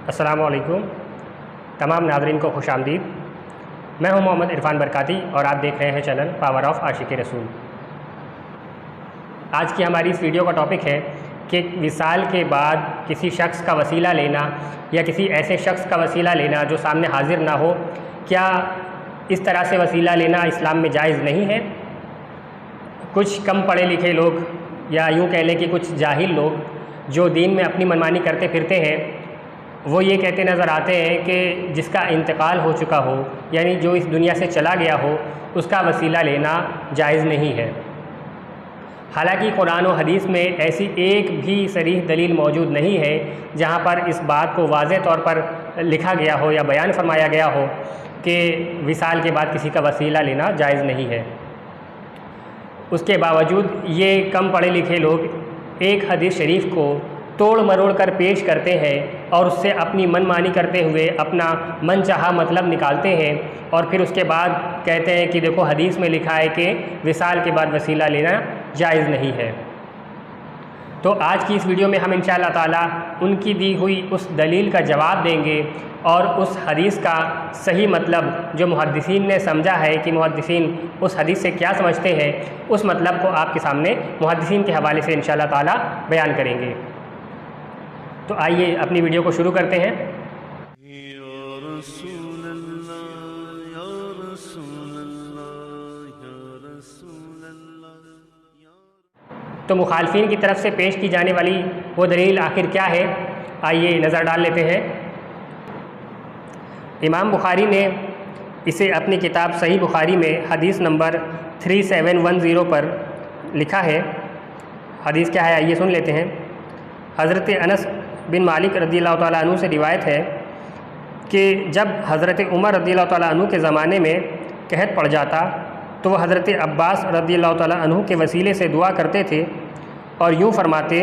अस्सलामु अलैकुम। तमाम नाज़रीन को खुशामदीद। मैं हूं मोहम्मद इरफान बरकाती और आप देख रहे हैं चैनल पावर ऑफ आशिक़ रसूल। आज की हमारी इस वीडियो का टॉपिक है कि विसाल के बाद किसी शख्स का वसीला लेना या किसी ऐसे शख्स का वसीला लेना जो सामने हाजिर ना हो, क्या इस तरह से वसीला लेना इस्लाम में जायज़ नहीं है। कुछ कम पढ़े लिखे लोग या यूँ कह लें कि कुछ जाहिल लोग जो दीन में अपनी मनमानी करते फिरते हैं, वो ये कहते नज़र आते हैं कि जिसका इंतकाल हो चुका हो, यानी जो इस दुनिया से चला गया हो, उसका वसीला लेना जायज़ नहीं है। हालांकि कुरान और हदीस में ऐसी एक भी सरीह दलील मौजूद नहीं है जहाँ पर इस बात को वाज़ेह तौर पर लिखा गया हो या बयान फरमाया गया हो कि विसाल के बाद किसी का वसीला लेना जायज़ नहीं है। उसके बावजूद ये कम पढ़े लिखे लोग एक हदीस शरीफ को तोड़ मरोड़ कर पेश करते हैं और उससे अपनी मनमानी करते हुए अपना मनचाहा मतलब निकालते हैं और फिर उसके बाद कहते हैं कि देखो हदीस में लिखा है कि विसाल के बाद वसीला लेना जायज़ नहीं है। तो आज की इस वीडियो में हम इंशाअल्लाह ताला उनकी दी हुई उस दलील का जवाब देंगे और उस हदीस का सही मतलब जो मुहद्दिसीन ने समझा है कि मुहद्दिसीन उस हदीस से क्या समझते हैं, उस मतलब को आपके सामने मुहद्दिसीन के हवाले से इंशाअल्लाह ताला बयान करेंगे। तो आइए अपनी वीडियो को शुरू करते हैं। तो मुखालफिन की तरफ से पेश की जाने वाली वो दलील आखिर क्या है, आइए नज़र डाल लेते हैं। इमाम बुखारी ने इसे अपनी किताब सही बुखारी में हदीस नंबर 3710 पर लिखा है। हदीस क्या है आइए सुन लेते हैं। हज़रत अनस बिन मालिक रज़ियल्लाहु ताला अन्हु से रिवायत है कि जब हज़रत उमर रज़ियल्लाहु ताला अन्हु के ज़माने में कहत पड़ जाता तो वह हज़रत अब्बास रज़ियल्लाहु ताला अन्हु के वसीले से दुआ करते थे और यूँ फरमाते,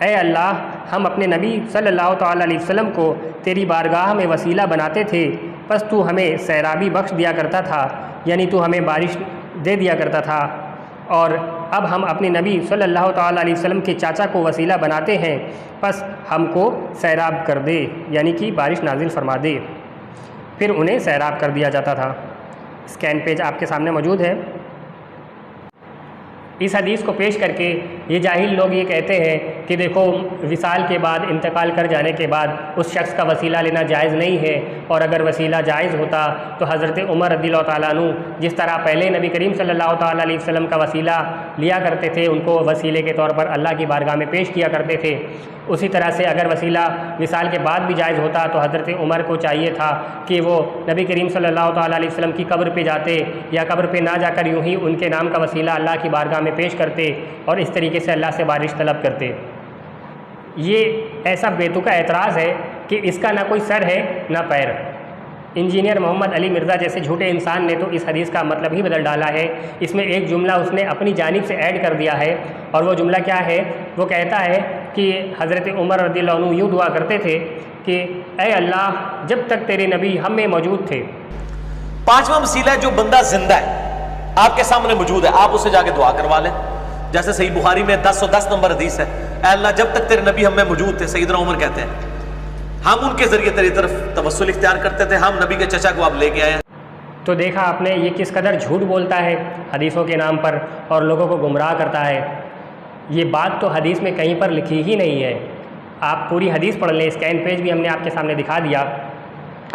ऐ अल्लाह, हम अपने नबी सल्लल्लाहु ताला अलैहि वसल्लम को तेरी बारगाह में वसीला बनाते थे, बस तू हमें सैराबी बख्श दिया करता था, यानी तू हमें बारिश दे दिया करता था। और अब हम अपने नबी सल्लल्लाहु ताला अलैहि वसल्लम के चाचा को वसीला बनाते हैं, बस हमको सैराब कर दे, यानी कि बारिश नाजिल फरमा दे। फिर उन्हें सैराब कर दिया जाता था। स्कैन पेज आपके सामने मौजूद है। इस हदीस को पेश करके ये जाहिल लोग ये कहते हैं कि देखो विसाल के बाद, इंतकाल कर जाने के बाद उस शख्स का वसीला लेना जायज़ नहीं है, और अगर वसीला जायज़ होता तो हज़रत उमर रज़ियल्लाहु ताला अन्हु जिस तरह पहले नबी करीम सल्लल्लाहु ताला अलैहि वसल्लम का वसीला लिया करते थे, उनको वसीले के तौर पर अल्लाह की बारगाह में पेश किया करते थे, उसी तरह से अगर वसीला विसाल के बाद भी जायज़ होता तो हज़रत उमर को चाहिए था कि वो नबी करीम सल्लल्लाहु ताला अलैहि वसल्लम की कब्र पे जाते या कब्र पे ना जाकर यूँ ही उनके नाम का वसीला अल्लाह की बारगाह में पेश करते और इस तरीके से अल्लाह से बारिश तलब करते। ये ऐसा बेतुका एतराज़ है कि इसका ना कोई सर है ना पैर। इंजीनियर मोहम्मद अली मिर्ज़ा जैसे झूठे इंसान ने तो इस हदीस का मतलब ही बदल डाला है। इसमें एक जुमला उसने अपनी जानिब से ऐड कर दिया है, और वो जुमला क्या है, वो कहता है कि हज़रत उमर रज़ियल्लाहु अन्हु यूँ दुआ करते थे कि ऐ अल्लाह, जब तक तेरे नबी हम में मौजूद थे। पांचवा वसीला है जो बंदा जिंदा है, आपके सामने मौजूद है, आप उससे जाके दुआ करवा लें। जैसे सही बुखारी में 1010 नंबर हदीस है, ऐ अल्लाह, जब तक तेरे नबी हम में मौजूद थे, सैयदना उमर कहते हैं, हम उनके जरिए तेरी तरफ तवस्सुल इख्तियार करते थे, हम नबी के चचा को आप लेके आए। तो देखा आपने ये किस कदर झूठ बोलता है हदीसों के नाम पर और लोगों को गुमराह करता है। ये बात तो हदीस में कहीं पर लिखी ही नहीं है। आप पूरी हदीस पढ़ लें, स्कैन पेज भी हमने आपके सामने दिखा दिया,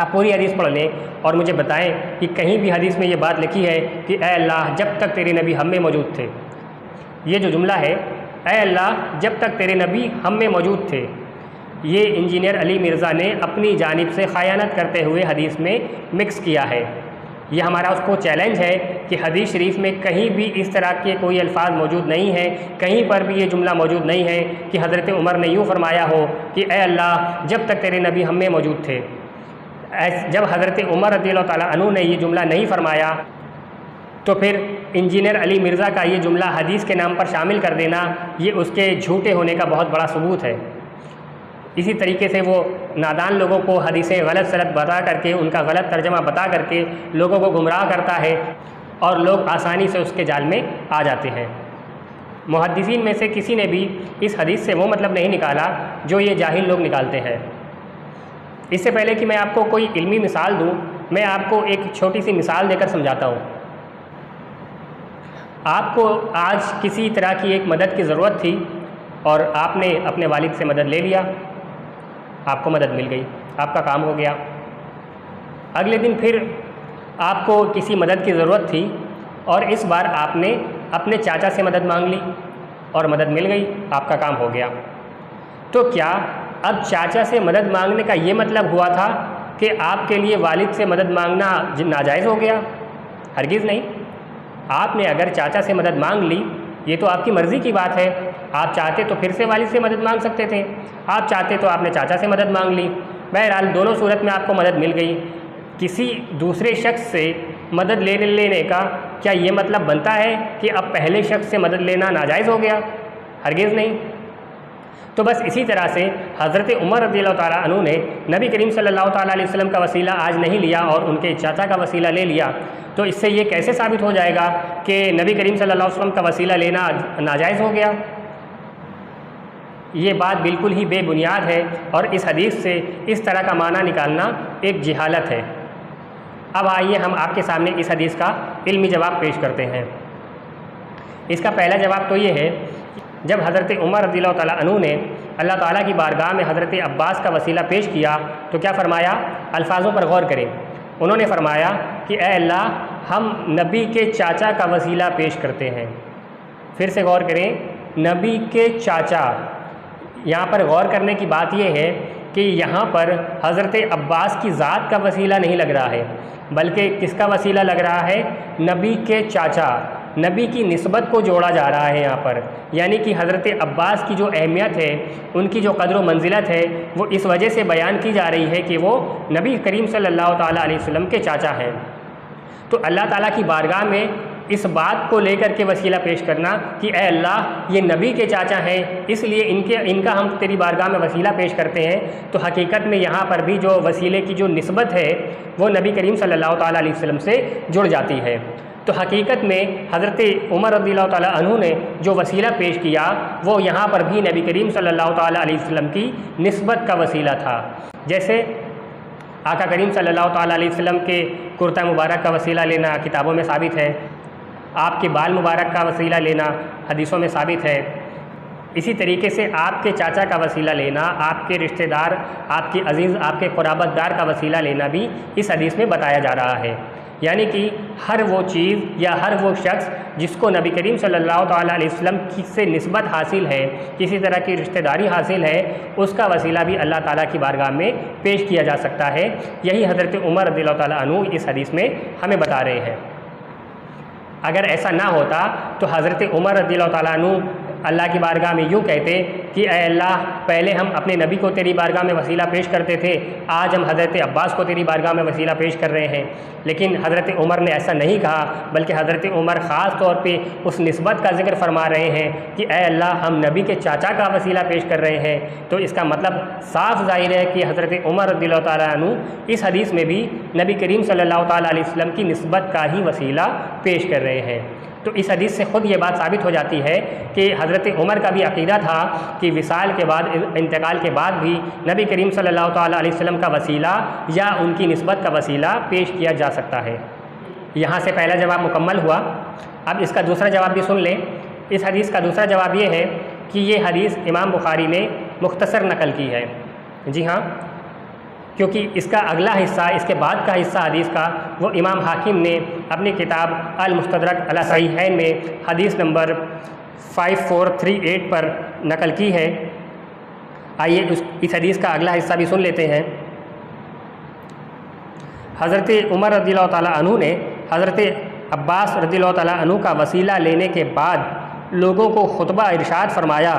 आप पूरी हदीस पढ़ लें और मुझे बताएं कि कहीं भी हदीस में ये बात लिखी है कि ऐ अल्लाह, जब तक तेरे नबी हम में मौजूद थे। ये जो जुमला है, ऐ अल्लाह, जब तक तेरे नबी हम में मौजूद थे, ये इंजीनियर अली मिर्ज़ा ने अपनी जानिब से ख़यानत करते हुए हदीस में मिक्स किया है। ये हमारा उसको चैलेंज है कि हदीस शरीफ में कहीं भी इस तरह के कोई अल्फाज मौजूद नहीं है, कहीं पर भी ये जुमला मौजूद नहीं है कि हज़रत उमर ने यूँ फरमाया हो कि ऐ अल्लाह, जब तक तेरे नबी हम में मौजूद थे। जब हज़रत उमर रज़ियल्लाहु ताला अन्हु ने ये जुमला नहीं फरमाया तो फिर इंजीनियर अली मिर्ज़ा का ये जुमला हदीस के नाम पर शामिल कर देना, ये उसके झूठे होने का बहुत बड़ा सबूत है। इसी तरीके से वो नादान लोगों को हदीसें गलत सलत बता करके, उनका गलत तर्जमा बता करके लोगों को गुमराह करता है और लोग आसानी से उसके जाल में आ जाते हैं। मुहद्दिसीन में से किसी ने भी इस हदीस से वो मतलब नहीं निकाला जो ये जाहिल लोग निकालते हैं। इससे पहले कि मैं आपको कोई इल्मी मिसाल दूँ, मैं आपको एक छोटी सी मिसाल देकर समझाता हूँ। आपको आज किसी तरह की एक मदद की ज़रूरत थी और आपने अपने वालिद से मदद ले लिया, आपको मदद मिल गई, आपका काम हो गया। अगले दिन फिर आपको किसी मदद की ज़रूरत थी और इस बार आपने अपने चाचा से मदद मांग ली और मदद मिल गई, आपका काम हो गया। तो क्या अब चाचा से मदद मांगने का ये मतलब हुआ था कि आपके लिए वालिद से मदद मांगना नाजायज़ हो गया? हरगिज़ नहीं। आपने अगर चाचा से मदद मांग ली, ये तो आपकी मर्ज़ी की बात है। आप चाहते तो फिर से वालिद से मदद मांग सकते थे, आप चाहते तो आपने चाचा से मदद मांग ली। बहरहाल दोनों सूरत में आपको मदद मिल गई। किसी दूसरे शख्स से मदद लेने का क्या ये मतलब बनता है कि अब पहले शख्स से मदद लेना नाजायज़ हो गया? हरगिज़ नहीं। तो बस इसी तरह से हज़रत उमर रज़ियल्लाहु ताला अन्हु ने नबी करीम सल्लल्लाहु ताला अलैहि वसल्लम का वसीला आज नहीं लिया और उनके चाचा का वसीला ले लिया, तो इससे ये कैसे साबित हो जाएगा कि नबी करीम सल्लल्लाहु अलैहि वसल्लम का वसीला लेना नाजायज़ हो गया? ये बात बिल्कुल ही बेबुनियाद है और इस हदीस से इस तरह का माना निकालना एक जहालत है। अब आइए हम आपके सामने इस हदीस का इल्मी जवाब पेश करते हैं। इसका पहला जवाब तो ये है, जब हज़रत उमर रज़ियल्लाहु ताला अन्हु ने अल्लाह ताला की बारगाह में हज़रत अब्बास का वसीला पेश किया तो क्या फ़रमाया? अल्फाजों पर गौर करें। उन्होंने फ़रमाया कि ए अल्लाह, हम नबी के चाचा का वसीला पेश करते हैं। फिर से गौर करें, नबी के चाचा। यहाँ पर गौर करने की बात यह है कि यहाँ पर हज़रत अब्बास की ज़ात का वसीला नहीं लग रहा है, बल्कि किसका वसीला लग रहा है? नबी के चाचा। नबी की निस्बत को जोड़ा जा रहा है यहाँ पर, यानी कि हज़रत अब्बास की जो अहमियत है, उनकी जो क़द्र व मंजिलत है, वो इस वजह से बयान की जा रही है कि वो नबी करीम सल्लल्लाहु ताला अलैहि वसल्लम के चाचा हैं। तो अल्लाह ताला की बारगाह में इस बात को लेकर के वसीला पेश करना कि ए अल्लाह, ये नबी के चाचा हैं, इसलिए इनका हम तेरी बारगाह में वसीला पेश करते हैं, तो हकीकत में यहाँ पर भी जो वसीले की जो निस्बत है वो नबी करीम सल्लल्लाहु ताला अलैहि वसल्लम से जुड़ जाती है। तो हकीकत में हज़रत उमर रज़ियल्लाहु ताला अन्हु ने जो वसीला पेश किया वो यहाँ पर भी नबी करीम सल्लल्लाहु ताला अलैहि वसल्लम की निस्बत का वसीला था। जैसे आका करीम सल्लल्लाहु ताला अलैहि वसल्लम के कुर्ता मुबारक का वसीला लेना किताबों में साबित है, आपके बाल मुबारक का वसीला लेना हदीसों में साबित है। इसी तरीके से आपके चाचा का वसीला लेना, आपके रिश्तेदार, आपके अजीज़, आपके क़ुराबतदार का वसीला लेना भी इस हदीस में बताया जा रहा है। यानी कि हर वो चीज़ या हर वो शख्स जिसको नबी करीम सल्लल्लाहु ताला अलैहि वसल्लम से निस्बत हासिल है, किसी तरह की रिश्तेदारी हासिल है, उसका वसीला भी अल्लाह ताला की बारगाह में पेश किया जा सकता है। यही हज़रत उमर रज़ियल्लाहु ताला अन्हु इस हदीस में हमें बता रहे हैं। अगर ऐसा ना होता तो हज़रत उमर रज़ियल्लाहु ताला अन्हु अल्लाह की बारगाह में यूँ कहते कि ए अल्लाह, पहले हम अपने नबी को तेरी बारगाह में वसीला पेश करते थे, आज हम हज़रत अब्बास को तेरी बारगाह में वसीला पेश कर रहे हैं। लेकिन हज़रत उमर ने ऐसा नहीं कहा, बल्कि हज़रत उमर ख़ास तौर पे उस निस्बत का जिक्र फरमा रहे हैं कि ए अल्लाह, हम नबी के चाचा का वसीला पेश कर रहे हैं। तो इसका मतलब साफ ज़ाहिर है कि हज़रत उमर रज़ियल्लाहु ताला अन्हु इस हदीस में भी नबी करीम सल्लल्लाहु ताला अलैहि वसल्लम की निस्बत का ही वसीला पेश कर रहे हैं। तो इस हदीस से ख़ुद ये बात साबित हो जाती है कि हज़रत उमर का भी अक़ीदा था कि विसाल के बाद, इंतकाल के बाद भी नबी करीम सल्लल्लाहु ताला अलैहि वसल्लम का वसीला या उनकी निस्बत का वसीला पेश किया जा सकता है। यहाँ से पहला जवाब मुकम्मल हुआ। अब इसका दूसरा जवाब भी सुन लें। इस हदीस का दूसरा जवाब ये है कि ये हदीस इमाम बुखारी ने मुख्तसर नकल की है। जी हाँ, क्योंकि इसका अगला हिस्सा, इसके बाद का हिस्सा हदीस का, वो इमाम हाकिम ने अपनी किताब अल मुस्तदरक अला सहीहैन में हदीस नंबर 5438 पर नकल की है। आइए इस हदीस का अगला हिस्सा भी सुन लेते हैं। हज़रत उमर रज़ियल्लाहु ताला अन्हु ने हज़रत अब्बास रज़ियल्लाहु ताला अन्हु का वसीला लेने के बाद लोगों को खुतबा इरशाद फरमाया,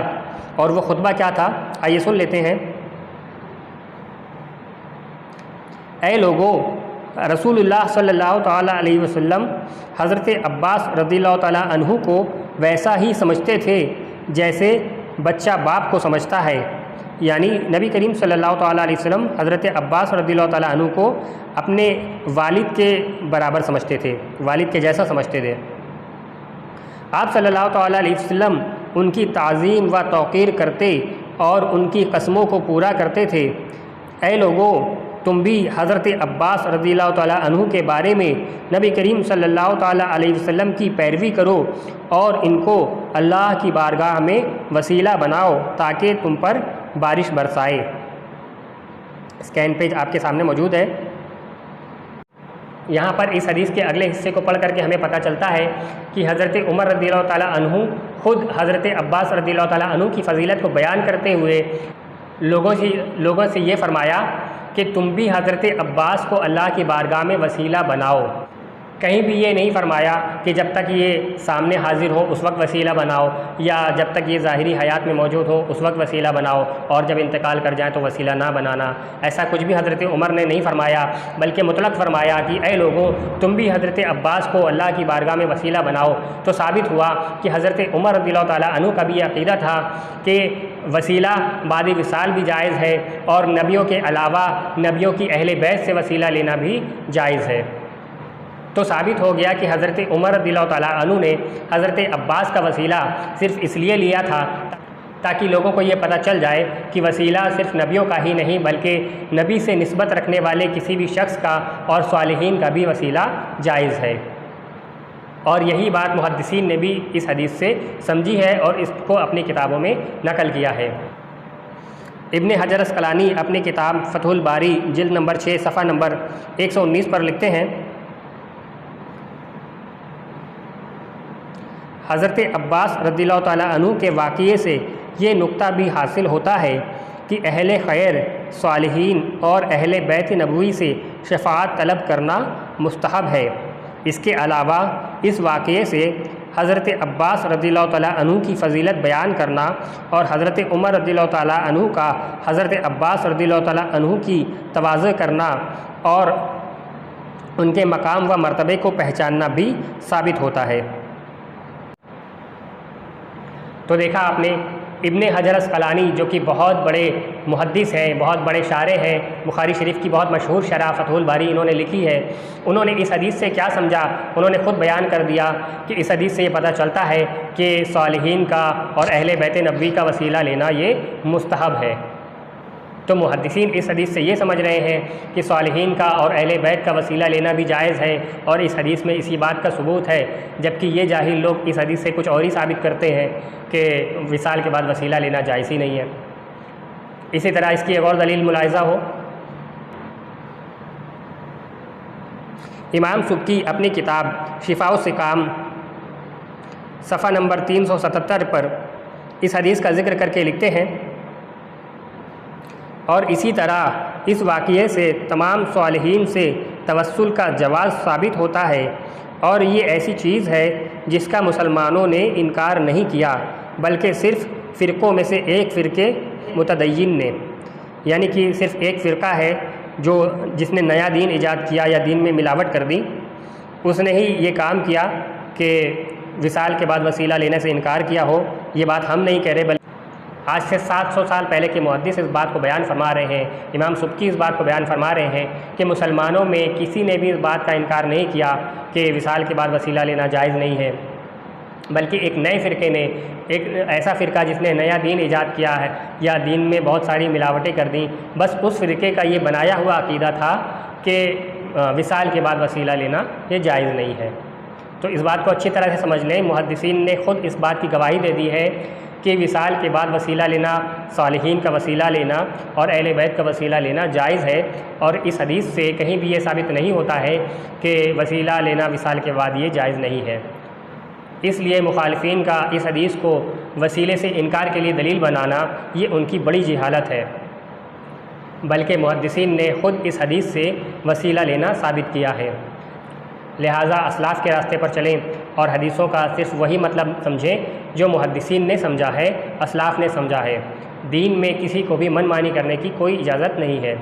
और वो खुतबा क्या था, आइए सुन लेते हैं। ऐ लोगो, रसूलुल्लाह सल्लल्लाहु ताला अलैहि वसल्लम हज़रत अब्बास रज़ियल्लाहु ताला अन्हु को वैसा ही समझते थे जैसे बच्चा बाप को समझता है। यानी नबी करीम सल्लल्लाहु ताला अलैहि वसल्लम हज़रत अब्बास रज़ियल्लाहु ताला अन्हु को अपने वालिद के बराबर समझते थे, वालिद के जैसा समझते थे। आप सल्लल्लाहु ताला अलैहि वसल्लम उनकी ताज़ीम व तौक़ीर करते और उनकी कसमों को पूरा करते थे। ऐ लोगों, तुम भी हज़रत अब्बास रज़ियल्लाहु ताला अन्हु के बारे में नबी करीम सल्लल्लाहु ताला अलैहि वसल्लम की पैरवी करो और इनको अल्लाह की बारगाह में वसीला बनाओ ताकि तुम पर बारिश बरसाए। स्कैन पेज आपके सामने मौजूद है। यहाँ पर इस हदीस के अगले हिस्से को पढ़ करके हमें पता चलता है कि हज़रत उमर रज़ियल्लाहु ताला अन्हु खुद हज़रत अब्बास रज़ियल्लाहु ताला अन्हु की फ़जीलत को बयान करते हुए लोगों से ये फरमाया कि तुम भी हज़रत अब्बास को अल्लाह की बारगाह में वसीला बनाओ। कहीं भी ये नहीं फरमाया कि जब तक ये सामने हाजिर हो उस वक्त वसीला बनाओ, या जब तक ये ज़ाहिरी हयात में मौजूद हो उस वक्त वसीला बनाओ और जब इंतकाल कर जाए तो वसीला ना बनाना। ऐसा कुछ भी हज़रत उमर ने नहीं फरमाया, बल्कि मुतलक फरमाया कि ऐ लोगों, तुम भी हज़रत अब्बास को अल्लाह की बारगाह में वसीला बनाओ। तो साबित हुआ कि हज़रत उमर रज़ियल्लाहु ताला अन्हु का भी अक़ीदा था कि वसीला बाद विसाल भी जायज़ है और नबियों के अलावा नबियों की अहले बैत से वसीला लेना भी जायज़ है। तो साबित हो गया कि हज़रत उमर रज़ियल्लाहु ताला अन्हु ने हज़रत अब्बास का वसीला सिर्फ़ इसलिए लिया था ताकि लोगों को ये पता चल जाए कि वसीला सिर्फ़ नबियों का ही नहीं बल्कि नबी से निस्बत रखने वाले किसी भी शख्स का और सालिहीन का भी वसीला जायज़ है। और यही बात मुहद्दिसीन ने भी इस हदीस से समझी है और इसको अपनी किताबों में नकल किया है। इब्न हजर अस्क़लानी अपनी किताब फ़तहुल बारी जिल्द नंबर 6 सफ़ा नंबर 119 पर लिखते हैं, हज़रत अब्बास रज़ियल्लाहु ताला अन्हु के वाक़ये से ये नुक्ता भी हासिल होता है कि अहले खैर, सालिहीन और अहले बैत नबवी से शफ़ाअत तलब करना मुस्तहब है। इसके अलावा इस वाक़ये से हज़रत अब्बास रज़ियल्लाहु ताला अन्हु की फ़जीलत बयान करना और हज़रत उमर रज़ियल्लाहु ताला अन्हु का हज़रत अब्बास रज़ियल्लाहु ताला अन्हु की तवाज़ुह करना और उनके मकाम व मर्तबे को पहचानना भी साबित होता है। तो देखा आपने, इब्न हजर अस्क़लानी जो कि बहुत बड़े मुहद्दिस हैं, बहुत बड़े शारे हैं, बुखारी शरीफ की बहुत मशहूर शरह फ़तहुल बारी इन्होंने लिखी है। उन्होंने इस हदीस से क्या समझा, उन्होंने ख़ुद बयान कर दिया कि इस हदीस से ये पता चलता है कि सालिहीन का और अहले बैत नबवी का वसीला लेना ये मुस्तहब है। तो मुहद्दिसीन इस हदीस से ये समझ रहे हैं कि सालिहीन का और अहले बैत का वसीला लेना भी जायज़ है और इस हदीस में इसी बात का सबूत है, जबकि ये जाहिल लोग इस हदीस से कुछ और ही साबित करते हैं कि विसाल के बाद वसीला लेना जायज़ ही नहीं है। इसी तरह इसकी एक और दलील मुलाहिज़ा हो, इमाम सुब्की अपनी किताब शिफाउ सिकाम सफ़ा नंबर 377 पर इस हदीस का ज़िक्र करके लिखते हैं, और इसी तरह इस वाक़ये से तमाम सालिहीन से तवस्सुल का जवाज़ साबित होता है और ये ऐसी चीज़ है जिसका मुसलमानों ने इनकार नहीं किया, बल्कि सिर्फ़ फ़िरक़ों में से एक फ़िरक़े मुतदय्यिन ने, यानी कि सिर्फ़ एक फ़िरक़ा है जो जिसने नया दीन ईजाद किया या दीन में मिलावट कर दी, उसने ही ये काम किया कि विसाल के बाद वसीला लेने से इनकार किया हो। ये बात हम नहीं कह रहे, बल्कि आज से 700 साल पहले के मुहद्दिस इस बात को बयान फरमा रहे हैं। इमाम सुब्की इस बात को बयान फरमा रहे हैं कि मुसलमानों में किसी ने भी इस बात का इनकार नहीं किया कि विसाल के बाद वसीला लेना जायज़ नहीं है, बल्कि एक नए फ़िरक़े ने, एक ऐसा फ़िरक़ा जिसने नया दीन ईजाद किया है या दीन में बहुत सारी मिलावटें कर दी, बस उस फ़िरक़े का ये बनाया हुआ अक़ीदा था कि विसाल के बाद वसीला लेना ये जायज़ नहीं है। तो इस बात को अच्छी तरह से समझ लें, मुहद्दिसीन ने ख़ुद इस बात की गवाही दे दी है कि विसाल के बाद वसीला लेना, सालिहीन का वसीला लेना और अहले बैत का वसीला लेना जायज़ है। और इस हदीस से कहीं भी ये साबित नहीं होता है कि वसीला लेना विसाल के बाद ये जायज़ नहीं है। इसलिए मुखालिफिन का इस हदीस को वसीले से इनकार के लिए दलील बनाना ये उनकी बड़ी जहालत है, बल्कि मुहद्दिसीन ने ख़ुद इस हदीस से वसीला लेना साबित किया है। लिहाजा असलाफ़ के रास्ते पर चलें और हदीसों का सिर्फ़ वही मतलब समझें जो मुहद्दिसीन ने समझा है, असलाफ़ ने समझा है। दीन में किसी को भी मनमानी करने की कोई इजाज़त नहीं है।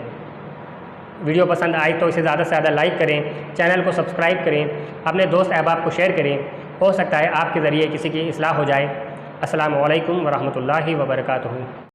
वीडियो पसंद आए तो इसे ज़्यादा से ज़्यादा लाइक करें, चैनल को सब्सक्राइब करें, अपने दोस्त अहबाब को शेयर करें। हो सकता है आपके ज़रिए किसी की इस्लाह हो जाए। अस्सलामु अलैकुम व रहमतुल्लाहि व बरकातुहू।